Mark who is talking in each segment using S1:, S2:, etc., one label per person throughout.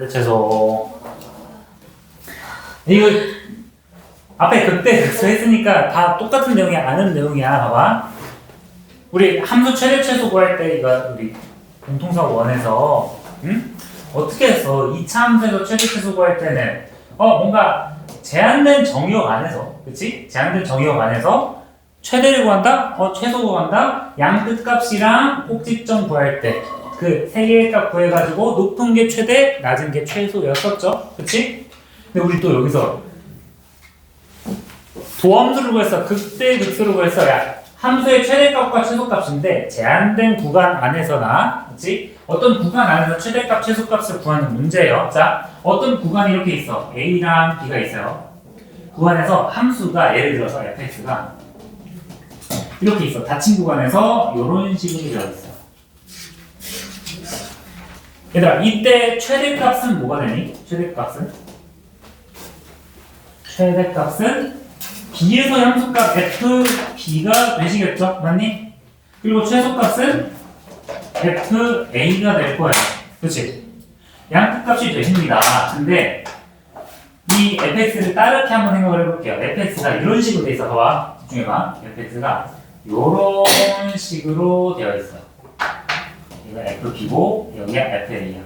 S1: 최소 이거 앞에 극대 극소 했으니까 다 똑같은 내용이 아는 내용이야. 봐봐. 우리 함수 최대 최소 구할 때 이거 우리 공통사 원에서 어떻게 했어? 2차 함수에서 최대 최소 구할 때는 뭔가 제한된 정의역 안에서, 그치? 제한된 정의역 안에서 최대를 구한다? 최소 구한다? 양 끝값이랑 꼭지점 구할 때 그 세 개의 값 구해가지고 높은 게 최대, 낮은 게 최소였었죠? 그치? 근데 우리 또 여기서 도함수를 구했어. 극대 극소를 구했어. 야, 함수의 최대값과 최소값인데 제한된 구간 안에서나, 그치? 어떤 구간 안에서 최대값, 최소값을 구하는 문제예요. 자, 어떤 구간이 이렇게 있어. A랑 B가 있어요. 구간에서 함수가 예를 들어서 fx가 이렇게 있어. 닫힌 구간에서 이런 식으로 되어 있어. 얘들아, 이때 최대값은 뭐가 되니? 최대값은 B에서 함수값 FB가 되시겠죠? 맞니? 그리고 최소값은 FA가 될 거예요. 그치? 양끝값이 되십니다. 근데 이 fx를 다르게 한번 생각을 해볼게요. fx가 이런 식으로 돼 있어. 봐봐. 집중해봐. fx가 이런 식으로 되어 있어요. 여기가 fb고 여기가 fa야.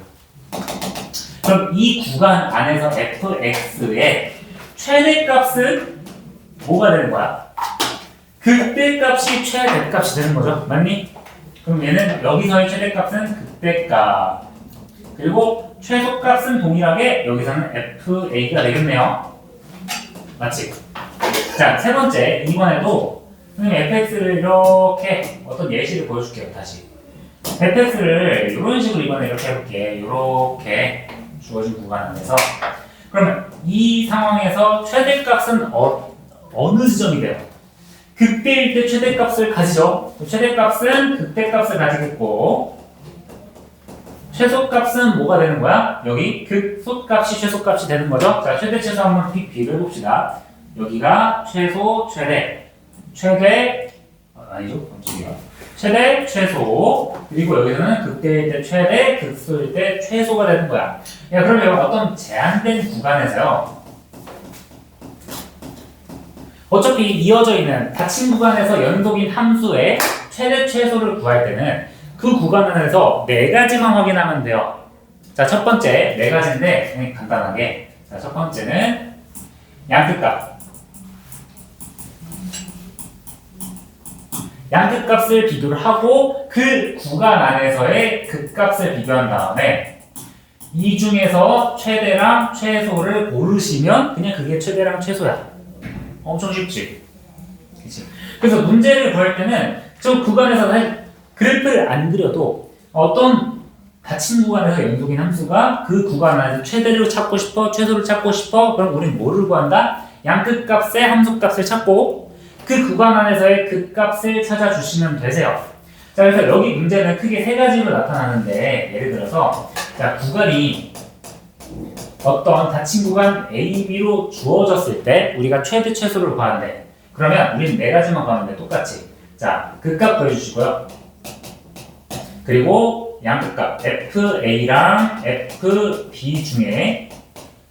S1: 그럼 이 구간 안에서 fx의 최대값은 뭐가 되는 거야? 극대값이 최대값이 되는 거죠. 맞니? 그럼 얘는 여기서의 최대값은 극대값. 그리고 최소값은 동일하게 여기서는 FA가 되겠네요. 맞지? 자, 세 번째, 이번에도 선생님 fx를 이렇게 어떤 예시를 보여줄게요. 다시 fx를 이런 식으로 이번에 이렇게 해볼게. 이렇게 주어진 구간 안에서 그러면 이 상황에서 최대값은 어느 지점이 돼요? 극대일 때 최대값을 가지죠. 최대값은 극대값을 가지겠고 최소값은 뭐가 되는 거야? 여기 극소값이 최소값이 되는 거죠. 자, 최대 최소 한번 비교해 봅시다. 여기가 최소 최대 아니죠? 최대 최소 그리고 여기서는 극대일 때 최대 극소일 때 최소가 되는 거야. 야, 그러면 어떤 제한된 구간에서요. 어차피 이어져 있는 닫힌 구간에서 연속인 함수의 최대 최소를 구할 때는 그 구간 안에서 네 가지만 확인하면 돼요. 자, 첫 번째 네 가지인데 그냥 간단하게. 자, 첫 번째는 양끝값. 양끝값을 비교를 하고 그 구간 안에서의 극값을 비교한 다음에 이 중에서 최대랑 최소를 고르시면 그냥 그게 최대랑 최소야. 엄청 쉽지? 그치? 그래서 문제를 구할 때는 저 구간에서 그래프를 안 그려도 어떤 닫힌 구간에서 연속인 함수가 그 구간 안에서 최대를 찾고 싶어, 최소를 찾고 싶어. 그럼 우린 뭐를 구한다? 양끝값의 함수값을 찾고 그 구간 안에서의 극값을 찾아주시면 되세요. 자, 그래서 여기 문제는 크게 세 가지로 나타나는데 예를 들어서 자, 구간이 어떤 닫힌 구간 A, B로 주어졌을 때 우리가 최대 최소를 구하는데 그러면 우리는 네 가지만 구하는데 똑같이 자, 극값 구해주시고요. 그리고 양극값 FA랑 FB 중에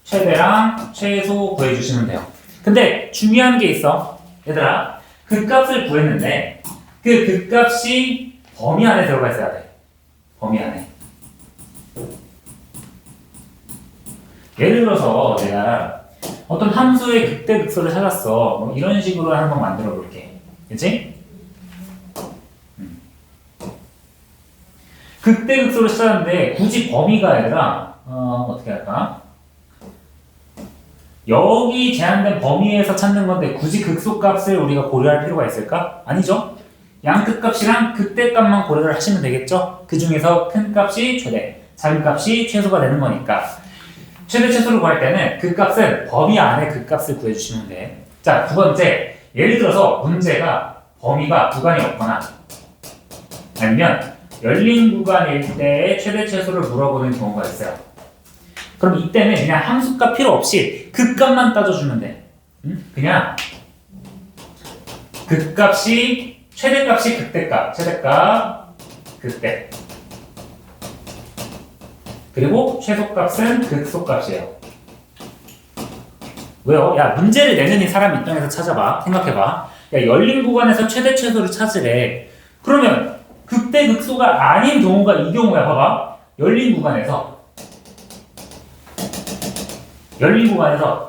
S1: 최대랑 최소 구해주시면 돼요. 근데 중요한 게 있어. 얘들아, 극값을 구했는데 그 극값이 범위 안에 들어가 있어야 돼. 범위 안에. 예를 들어서 내가 어떤 함수의 극대 극소를 찾았어. 뭐 이런 식으로 한번 만들어 볼게. 그치? 극대 극소를 찾았는데 굳이 범위가 아니라 어떻게 할까? 여기 제한된 범위에서 찾는 건데 굳이 극소값을 우리가 고려할 필요가 있을까? 아니죠. 양끝값이랑 극대값만 고려를 하시면 되겠죠. 그 중에서 큰 값이 최대, 작은 값이 최소가 되는 거니까 최대 최소를 구할 때는 그 값은 범위 안에 그 값을 구해주시면 돼. 자, 두 번째, 예를 들어서 문제가 범위가 구간이 없거나 아니면 열린 구간일 때의 최대 최소를 물어보는 경우가 있어요. 그럼 이때는 그냥 함수값 필요 없이 극값만 따져주면 돼. 그냥 극값이 최대값이 극대값, 최대값, 극대. 그리고 최소값은 극소값이에요. 왜요? 야, 문제를 내는 이 사람 입장에서 찾아봐. 생각해봐. 야, 열린 구간에서 최대 최소를 찾으래. 그러면 극대 극소가 아닌 경우가 이 경우야. 봐봐. 열린 구간에서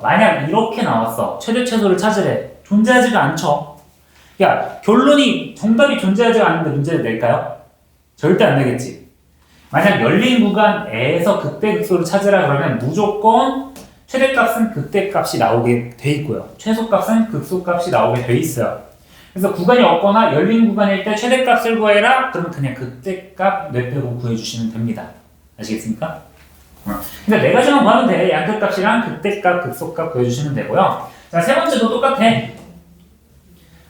S1: 만약 이렇게 나왔어. 최대 최소를 찾으래. 존재하지가 않죠. 야, 결론이 정답이 존재하지가 않는데 문제를 낼까요? 절대 안 내겠지. 만약 열린 구간에서 극대 극소를 찾으라 그러면 무조건 최대값은 극대값이 나오게 돼 있고요. 최소값은 극소값이 나오게 돼 있어요. 그래서 구간이 없거나 열린 구간일 때 최대값을 구해라. 그러면 그냥 극대값 넷빼고 구해주시면 됩니다. 아시겠습니까? 그러니까 네 가지만 구하면 돼. 양극값이랑 극대값, 극소값 구해주시면 되고요. 자, 세 번째도 똑같아.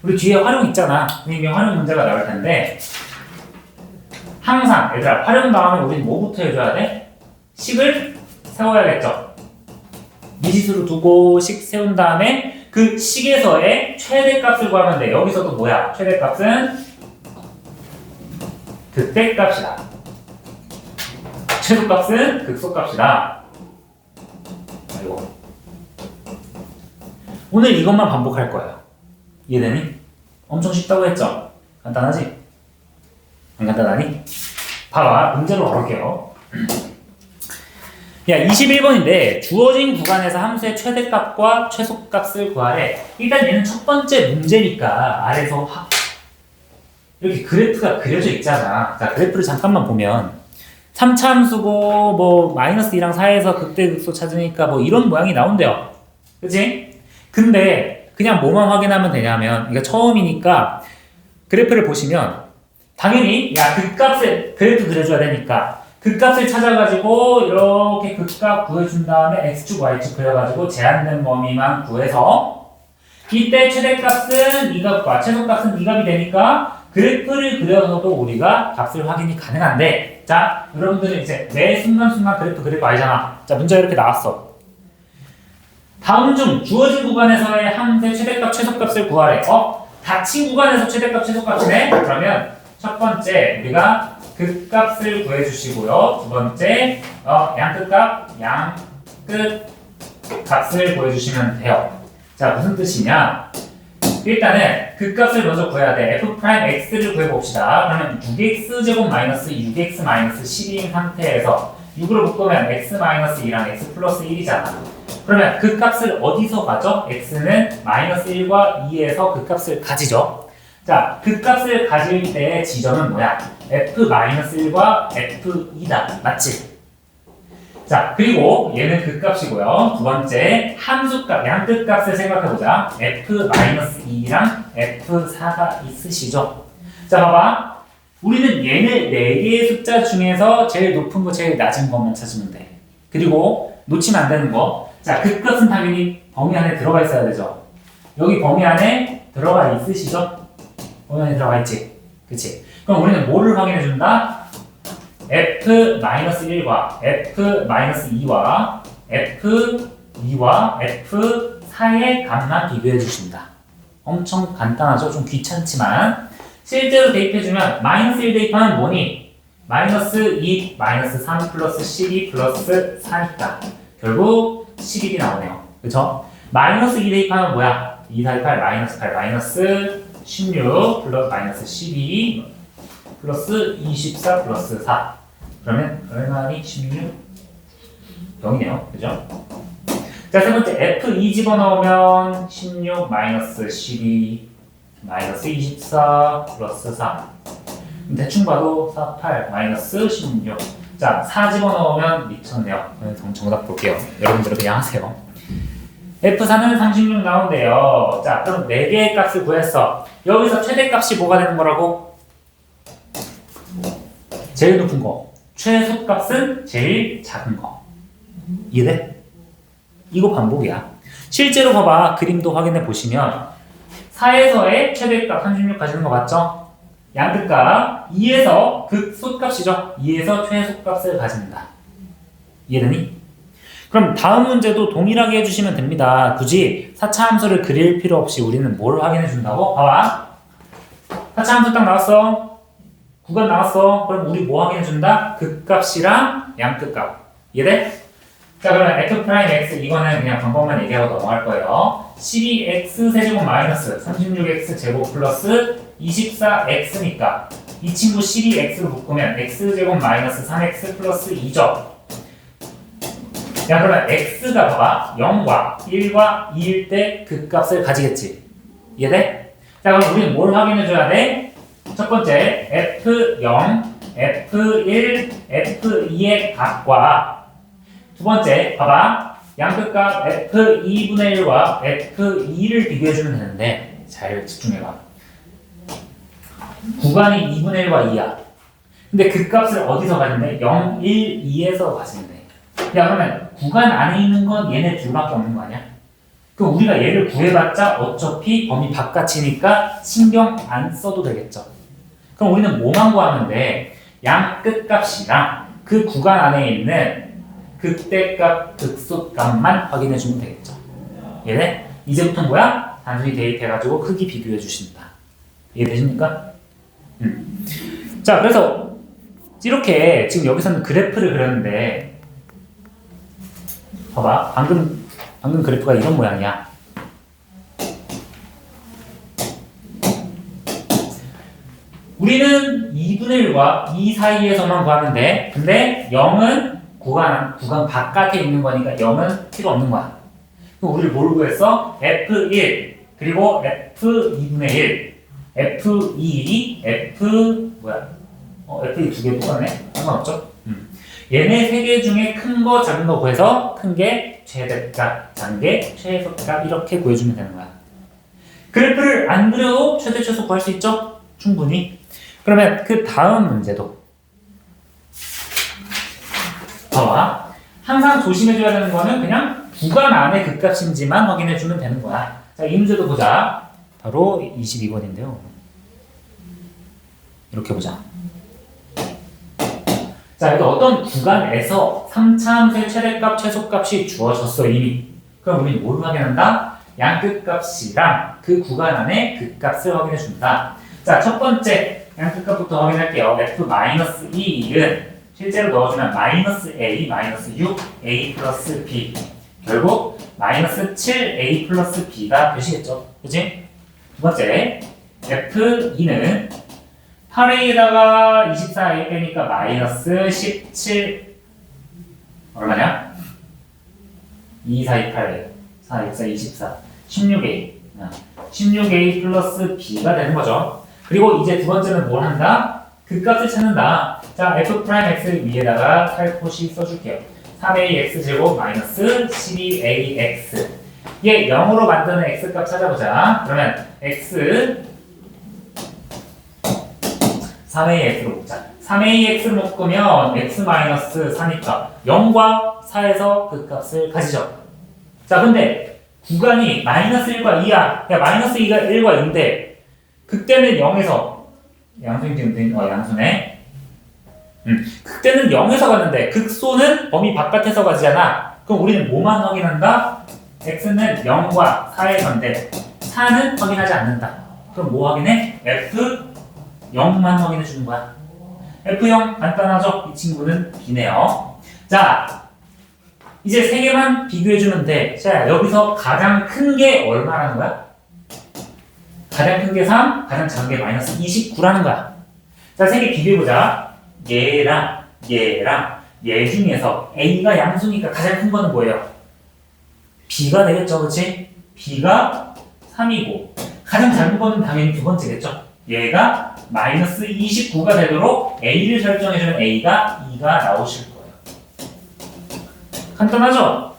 S1: 우리 뒤에 활용 있잖아. 이미 활용 문제가 나올 텐데 항상 얘들아 활용 다음에 우린 뭐부터 해줘야 돼? 식을 세워야겠죠. 미지수로 두고 식 세운 다음에 그 식에서의 최대값을 구하면 돼. 여기서도 뭐야? 최대값은 극대값이다. 최소값은 극소값이다. 그리고 오늘 이것만 반복할 거예요. 이해되니? 엄청 쉽다고 했죠? 간단하지? 안 간단하니? 봐봐. 문제로 가볼게요. 야, 21번인데 주어진 구간에서 함수의 최대값과 최소값을 구하래. 일단 얘는 첫 번째 문제니까 아래서 이렇게 그래프가 그려져 있잖아. 자, 그래프를 잠깐만 보면 3차 함수고 뭐 마이너스 2랑 4에서 극대극소 찾으니까 뭐 이런 모양이 나온대요. 그치? 근데 그냥 뭐만 확인하면 되냐면 이거 처음이니까 그래프를 보시면 당연히 야, 극값을 그래프 그려줘야 되니까 극값을 찾아가지고 이렇게 극값 구해준 다음에 x축 y축 그려가지고 제한된 범위만 구해서 이때 최대값은 이 값과 최소값은 이 값이 되니까 그래프를 그려서도 우리가 값을 확인이 가능한데 자 여러분들은 이제 매 순간순간 그래프 그릴 거 알잖아. 자 문제가 이렇게 나왔어. 다음 중 주어진 구간에서의 함수의 최대값 최소값을 구하래. 닫힌 구간에서 최대값 최소값이네. 그러면 첫 번째 우리가 극값을 구해주시고요. 두 번째 양끝값 양끝값을 구해주시면 돼요. 자 무슨 뜻이냐? 일단은 극값을 먼저 구해야 돼. f'x를 구해봅시다. 그러면 6x제곱 마이너스 6x 마이너스 12인 상태에서 6으로 묶으면 x 마이너스 2랑 x 플러스 1이잖아. 그러면 극값을 어디서 가져? x는 마이너스 1과 2에서 극값을 가지죠. 자, 극값을 가질 때의 지점은 뭐야? f-1과 f2다. 맞지? 자, 그리고 얘는 극값이고요. 두 번째, 함수값, 양끝값을 생각해보자. f-2랑 f4가 있으시죠? 자, 봐봐. 우리는 얘네 4개의 숫자 중에서 제일 높은 거, 제일 낮은 것만 찾으면 돼. 그리고 놓치면 안 되는 거. 자, 극값은 당연히 범위 안에 들어가 있어야 되죠. 여기 범위 안에 들어가 있으시죠? 범위 안에 들어가 있지? 그치? 그럼 우리는 뭐를 확인해 준다? f-1과 f-2와 f2와 f4의 값만 비교해 주신다. 엄청 간단하죠? 좀 귀찮지만 실제로 대입해주면 마이너스 1 대입하면 뭐니? 마이너스 2, 마이너스 3 플러스 12 플러스 4니까 결국 11이 나오네요. 그쵸? 마이너스 2 대입하면 뭐야? 2, 4, 8, 마이너스 8, 마이너스 16 플러스 마이너스 12 플러스 24 플러스 4 그러면 얼마니? 16? 0이네요. 그죠? 자, 세 번째 F2 집어넣으면 16 마이너스 12 마이너스 24 플러스 4 대충 봐도 4, 8 마이너스 16 자, 4 집어넣으면 미쳤네요. 정답 볼게요. 여러분들은 그냥 하세요. F4는 36 나온대요. 자, 그럼 4개의 값을 구했어. 여기서 최대값이 뭐가 되는 거라고? 제일 높은 거. 최소값은 제일 작은 거. 이해돼? 이거 반복이야. 실제로 봐봐. 그림도 확인해 보시면 4에서의 최대값 36 가지는 거 맞죠? 양끝값 2에서 극소값이죠. 2에서 최소값을 가진다. 이해되니? 그럼 다음 문제도 동일하게 해주시면 됩니다. 굳이 4차 함수를 그릴 필요 없이 우리는 뭘 확인해 준다고? 봐봐. 4차 함수 딱 나왔어. 구간 나왔어. 그럼 우리 뭐 확인해 준다? 극값이랑 양끝값. 이해돼? 자, 그러면 f 프라임 x 이거는 그냥 방법만 얘기하고 넘어갈 거예요. 12x 세제곱 마이너스 36x 제곱 플러스 24x니까 이 친구 12x로 묶으면 x제곱 마이너스 3x 플러스 2죠. 야, 그러면 x가 봐봐 0과 1과 2일 때 그 값을 가지겠지. 이해돼? 자, 그럼 우리는 뭘 확인해줘야 돼? 첫 번째 f0, f1, f2의 값과 두 번째 봐봐 양끝값 f2분의 1과 f2를 비교해주면 되는데 잘 집중해봐. 구간이 2분의 1과 2야. 근데 그 값을 어디서 가진대? 0, 1, 2에서 가진대. 야, 그러면 구간 안에 있는 건 얘네 둘밖에 없는 거 아니야? 그럼 우리가 얘를 구해봤자 어차피 범위 바깥이니까 신경 안 써도 되겠죠. 그럼 우리는 뭐만 구하면 돼? 양 끝값이랑 그 구간 안에 있는 극대값, 극소값만 확인해주면 되겠죠. 이해돼? 이제부터는 뭐야? 단순히 대입해가지고 크기 비교해 주신다. 이해되십니까? 자, 그래서 이렇게 지금 여기서는 그래프를 그렸는데 봐봐, 방금 그래프가 이런 모양이야. 우리는 2분의 1과 2 사이에서만 구하면 돼. 근데 0은 구간 바깥에 있는 거니까 0은 필요 없는 거야. 그럼 우리를 뭘 구했어? F1 그리고 F2분의 1 F2, F2 두 개 똑같네? 상관없죠? 얘네 세 개 중에 큰 거, 작은 거 구해서 큰 게 최대값, 작은 게 최소값 이렇게 구해주면 되는 거야. 그래프를 안 그려도 최대, 최소 구할 수 있죠? 충분히. 그러면 그 다음 문제도 봐봐. 항상 조심해줘야 되는 거는 그냥 구간 안에 극값인지만 확인해주면 되는 거야. 자, 이 문제도 보자. 바로 22번인데요. 이렇게 보자. 자, 여기 어떤 구간에서 3차 함수의 최대값, 최소값이 주어졌어 이미. 그럼 우리는 뭘 확인한다? 양끝값이랑 그 구간 안에 극값을 확인해준다. 자, 첫 번째 양끝값부터 확인할게요. f-2은 실제로 넣어주면 -a, -6, a 플러스 b. 결국 -7a 플러스 b가 되시겠죠? 그치? 두 번째, f2는 8a에다가 24a 빼니까 -17 얼마냐? 2, 4, 2, 8, 4, 6, 4, 24 16a 16a 플러스 b가 되는 거죠. 그리고 이제 두 번째는 뭘 한다? 그 값을 찾는다. 자, f'x 위에다가 살포시 써줄게요. 3ax 제곱 마이너스 12ax 얘 0으로 만드는 x값 찾아보자. 그러면 x 3ax로 묶자. 3ax를 묶으면 x-4니까 0과 4에서 그 값을 가지죠. 자, 근데 구간이 -1과 2야. 야, -2가 1과 2인데 극대는 0에서 양수인 지금 양수네. 극대는 0에서 갔는데 극소는 범위 바깥에서 가지잖아. 그럼 우리는 뭐만 확인한다? x는 0과 4의 건데 4는 확인하지 않는다. 그럼 뭐 확인해? f0만 확인해 주는 거야. f0 간단하죠? 이 친구는 b네요. 자, 이제 세 개만 비교해 주면 돼. 자, 여기서 가장 큰 게 얼마라는 거야? 가장 큰 게 3, 가장 작은 게 -29라는 거야. 자, 세 개 비교해보자. 얘랑 얘 중에서 A가 양수니까 가장 큰 거는 뭐예요? B가 되겠죠, 그치? B가 3이고 가장 작은 거는 당연히 두 번째겠죠? 얘가 -29가 되도록 A를 설정해주면 A가 2가 나오실 거예요. 간단하죠?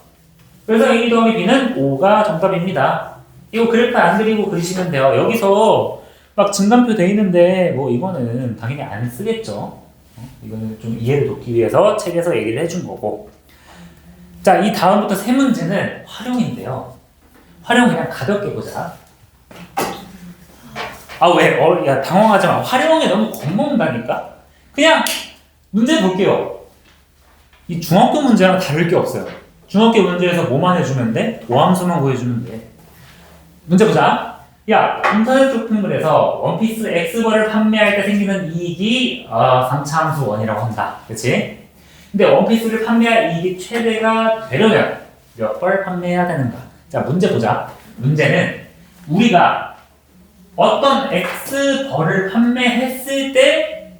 S1: 그래서 A 더하기 B는 5가 정답입니다. 이거 그래프 안 그리고 그리시면 돼요. 여기서 막 증간표 돼 있는데 뭐 이거는 당연히 안 쓰겠죠. 이거는 좀 이해를 돕기 위해서 책에서 얘기를 해준 거고. 자, 이 다음부터 세 문제는 활용인데요. 활용 그냥 가볍게 보자. 아, 왜? 야, 당황하지 마. 활용에 너무 겁먹는다니까? 그냥 문제 볼게요. 이 중학교 문제랑 다를 게 없어요. 중학교 문제에서 뭐만 해주면 돼? 도함수만 구해주면 돼. 문제 보자. 야, 인터넷 쇼핑몰에서 원피스 X벌을 판매할 때 생기는 이익이 3차 함수 1이라고 한다. 그치? 근데 원피스를 판매할 이익이 최대가 되려면 몇 벌 판매해야 되는가? 자, 문제 보자. 문제는 우리가 어떤 X 벌을 판매했을 때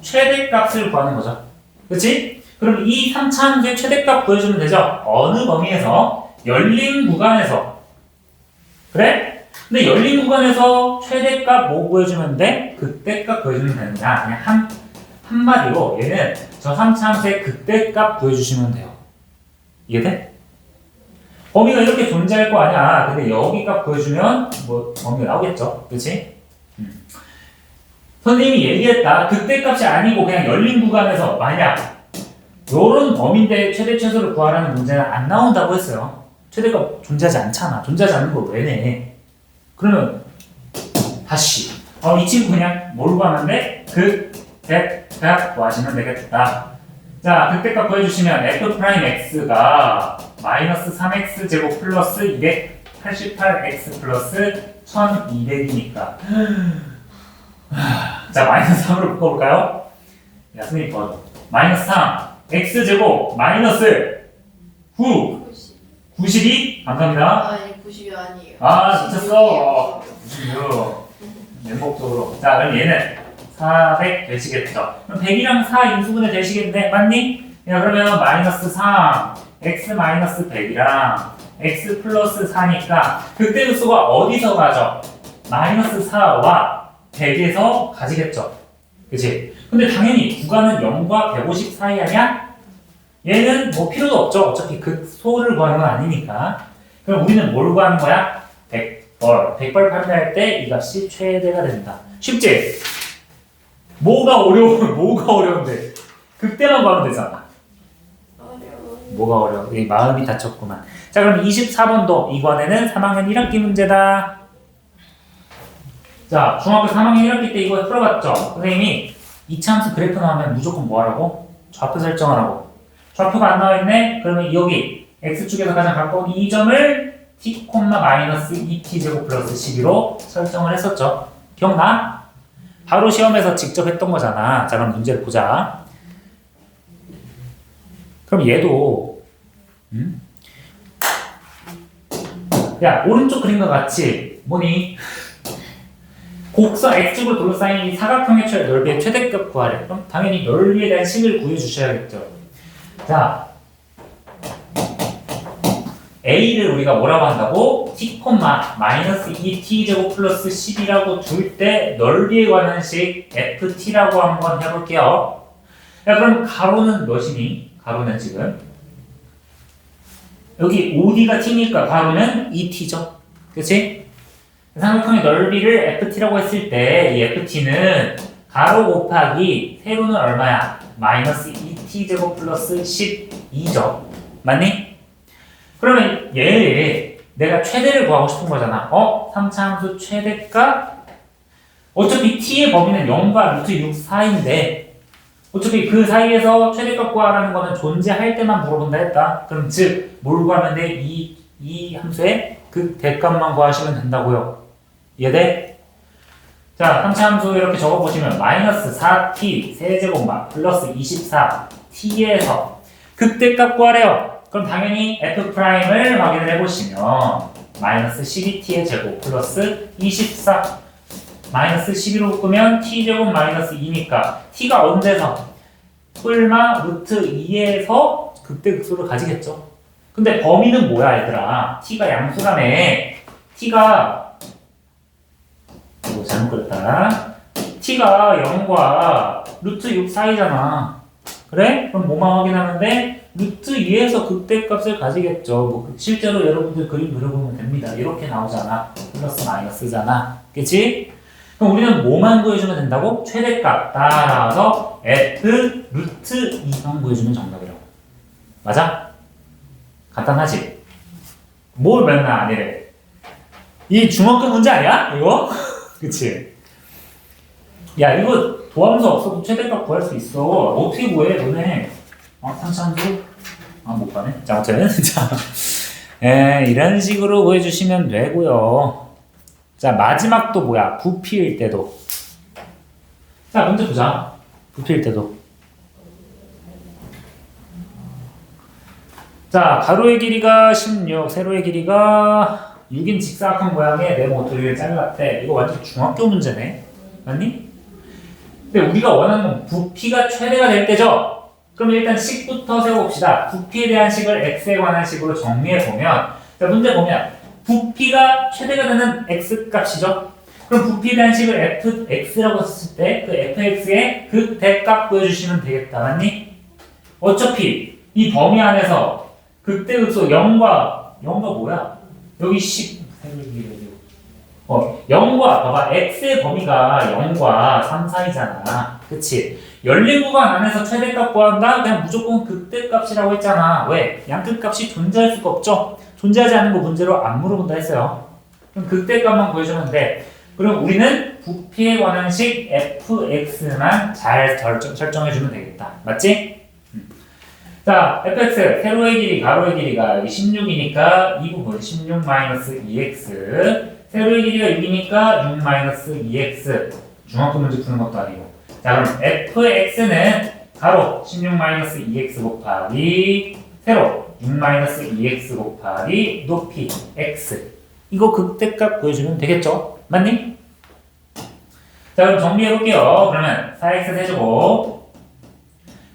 S1: 최대값을 구하는 거죠. 그렇지? 그럼 이 3차 함수의 최대값 구해주면 되죠? 어느 범위에서? 열린 구간에서. 그래? 근데 열린 구간에서 최대값 뭐 구해주면 돼? 그때값 구해주면 되느냐? 그냥 한마디로 얘는 저 3차 함수의 그때값 구해주시면 돼요. 이해돼? 범위가 이렇게 존재할 거 아니야. 근데 여기 값 구해주면 뭐 범위가 나오겠죠. 그치? 선생님이 얘기했다. 그때값이 아니고 그냥 열린 구간에서 만약 요런 범위인데 최대 최소를 구하라는 문제는 안 나온다고 했어요. 최대값 존재하지 않잖아. 존재하지 않는 걸 왜 내? 그러면 다시 이 친구 그냥 뭘 구하는데 그때값 구하시면 되겠다. 자, 그때값 구해주시면 f'x가 마이너스 3x 제곱 플러스 288x 플러스 1200이니까 자, 마이너스 3으로 묶어볼까요? 야, 선생님 도와줘. 마이너스 3 x 제곱 마이너스 9 92 감사합니다.
S2: 아니 90이 아니에요.
S1: 아, 미쳤어. 96 맹목적으로. 자, 그럼 얘는 400 되시겠죠. 그럼 100이랑 4 인수분해 되시겠네. 맞니? 야, 그러면 마이너스 3 x 마이너스 100이랑 x 플러스 4니까 그때 그 수가 어디서 가죠? 마이너스 4와 100에서 가지겠죠. 그치? 근데 당연히 구간은 0과 150 사이 아니야? 얘는 뭐 필요도 없죠. 어차피 그 소를 구하는 건 아니니까. 그럼 우리는 뭘 구하는 거야? 100벌. 100벌 판매할 때 이 값이 최대가 된다. 쉽지? 뭐가 어려운데? 그때만 구하면 되잖아. 뭐가 어려워? 이 마음이 다쳤구만. 자, 그럼 24번도 이번에는 3학년 1학기 문제다. 자, 중학교 3학년 1학기 때 이거 풀어봤죠? 선생님이 이차함수 그래프 나오면 무조건 뭐 하라고? 좌표 설정하라고. 좌표가 안 나와있네? 그러면 여기 x축에서 가장 가까운 이 점을 t, 마이너스 2t 제곱 플러스 12로 설정을 했었죠. 기억나? 바로 시험에서 직접 했던 거잖아. 자, 그럼 문제를 보자. 그럼 얘도 야, 오른쪽 그림과 같이 뭐니? 곡선 x축을 둘러싸인 이 사각형의 넓이의 최대값 구하래. 그럼 당연히 넓이에 대한 식을 구해주셔야겠죠. 자, a를 우리가 뭐라고 한다고? t, 마이너스 2t 제곱 플러스 10이라고 둘 때 넓이에 관한 식 ft라고 한번 해볼게요. 야, 그럼 가로는 몇이니? 가로는 지금 여기 5d가 t니까 가로는 2t죠. 그치? 삼각형의 넓이를 ft라고 했을 때 이 ft는 가로 곱하기 세로는 얼마야? 마이너스 2t 제곱 플러스 12죠. 맞니? 그러면 얘를 내가 최대를 구하고 싶은 거잖아. 3차 함수 최대값? 어차피 t의 범위는 0과 루트 6 사이인데 어차피 그 사이에서 최대값 구하라는 거는 존재할 때만 물어본다 했다. 그럼 즉, 뭘 구하면 돼? 이 함수의 그 대값만 구하시면 된다고요. 이해돼? 자, 3차 함수 이렇게 적어보시면 마이너스 4t 세제곱만 플러스 24t에서 극대값 구하래요. 그럼 당연히 f'을 확인을 해보시면 마이너스 12t의 제곱 플러스 24 마이너스 11로 묶으면 t제곱 마이너스 2니까 t가 언제서? 뿔마 루트 2에서 극대극소를 가지겠죠. 근데 범위는 뭐야 얘들아? t가 양수라네. t가 이거 잘못 그렸다. t가 0과 루트 6 사이잖아. 그래? 그럼 뭐만 확인하면 돼? 루트 2에서 극대값을 가지겠죠. 뭐 실제로 여러분들 그림 그려보면 됩니다. 이렇게 나오잖아. 플러스 마이너스잖아. 그치? 그럼 우리는 뭐만 구해주면 된다고? 최대값 따라서 f 루트 2만 구해주면 정답이라고. 맞아? 간단하지? 뭘 맨날 아니래. 이 중학교 문제 아니야? 이거? 그치? 야, 이거 도함수 없어도 최대값 구할 수 있어. 어떻게 구해, 너네? 삼차함수? 못 가네. 자, 아무튼. 자, 이런 식으로 구해주시면 되고요. 자, 마지막도 뭐야? 부피일 때도. 자, 문제 보자. 부피일 때도. 자, 가로의 길이가 16, 세로의 길이가 6인 직사각형 모양의 네모 도리를 잘랐대. 이거 완전 중학교 문제네. 맞니? 근데 우리가 원하는 건 부피가 최대가 될 때죠? 그럼 일단 식부터 세워봅시다. 부피에 대한 식을 x에 관한 식으로 정리해보면, 자, 문제 보면 부피가 최대가 되는 x 값이죠? 그럼 부피에 대한 식을 fx라고 썼을 때 그 fx의 그 대값 구해주시면 되겠다. 맞니? 어차피 이 범위 안에서 극대극소 0과 뭐야? 여기 0과 봐봐 x의 범위가 0과 3 사이잖아. 그치? 열린 구간 안에서 최대값 구한다? 그냥 무조건 극대값이라고 했잖아. 왜? 양끝값이 존재할 수가 없죠? 존재하지 않는 거 문제로 안 물어본다 했어요. 그럼 극대값만 구해주면 돼. 그럼 우리는 부피에 관한 식 fx만 잘 설정해주면 되겠다. 맞지? 자, fx, 세로의 길이, 가로의 길이가 여기 16이니까 이 부분 16-2x, 세로의 길이가 6이니까 6-2x. 중학교 문제 푸는 것도 아니고. 자, 그럼 fx는 가로 16-2x 곱하기 세로 6-2x 곱하기 높이 x. 이거 극대값 구해주면 되겠죠? 맞니? 자, 그럼 정리해볼게요. 그러면 4x 세제곱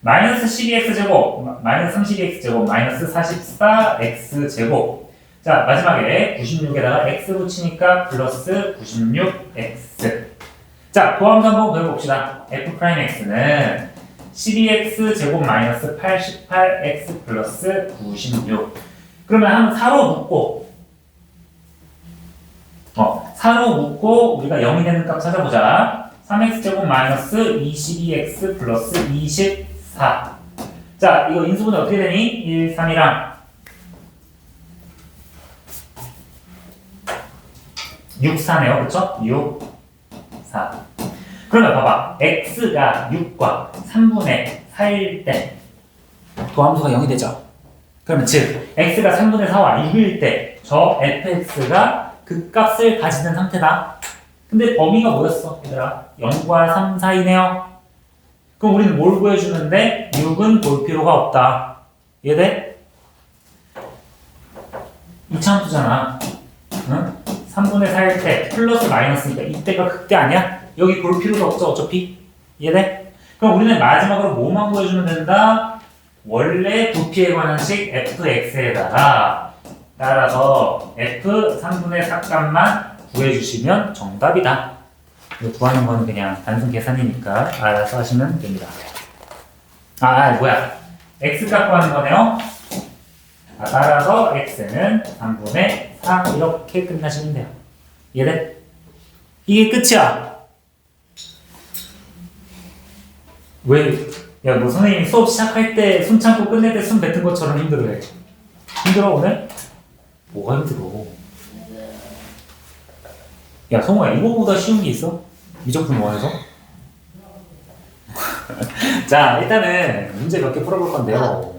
S1: 마이너스 12x제곱, 마이너스 32x제곱, 마이너스 44x제곱. 자, 마지막에 96에다가 x 붙이니까 플러스 96x. 자, 도함수 한번 배워봅시다. f'x는 12x제곱 마이너스 88x 플러스 96. 그러면 한번 사로 묶고, 사로 묶고 우리가 0이 되는 값 찾아보자. 3x제곱 마이너스 22x 플러스 24. 자, 이거 인수분해 어떻게 되니? 1, 3이랑 6, 4네요. 그쵸? 6, 4. 그러면 봐봐. x가 6과 3분의 4일 때 도함수가 0이 되죠? 그러면 즉 x가 3분의 4와 6일 때 저 fx가 그 값을 가지는 상태다. 근데 범위가 뭐였어? 얘들아 0과 3 사이네요. 그럼 우리는 뭘 구해주는데 6은 볼 필요가 없다. 이해돼? 이차함수잖아. 응? 3분의 4일 때 플러스 마이너스니까 이때가 극대 아니야? 여기 볼 필요도 없죠 어차피. 이해돼? 그럼 우리는 마지막으로 뭐만 구해주면 된다? 원래 부피에 관한 식 fx에다가 따라서 f 3분의 4 값만 구해주시면 정답이다. 이거 구하는 거는 그냥 단순 계산이니까 알아서 하시면 됩니다. 뭐야. x 값 구하는 거네요. 따라서 x는 3분의 4 이렇게 끝나시면 돼요. 이해돼? 이게 끝이야. 왜? 야, 뭐 선생님이 수업 시작할 때 숨 참고 끝낼 때 숨 뱉은 것처럼 힘들어해. 힘들어 오늘? 뭐가 힘들어? 야, 성우야, 이거보다 쉬운 게 있어? 미적분 원에서? 자, 일단은 문제 몇 개 풀어볼 건데요.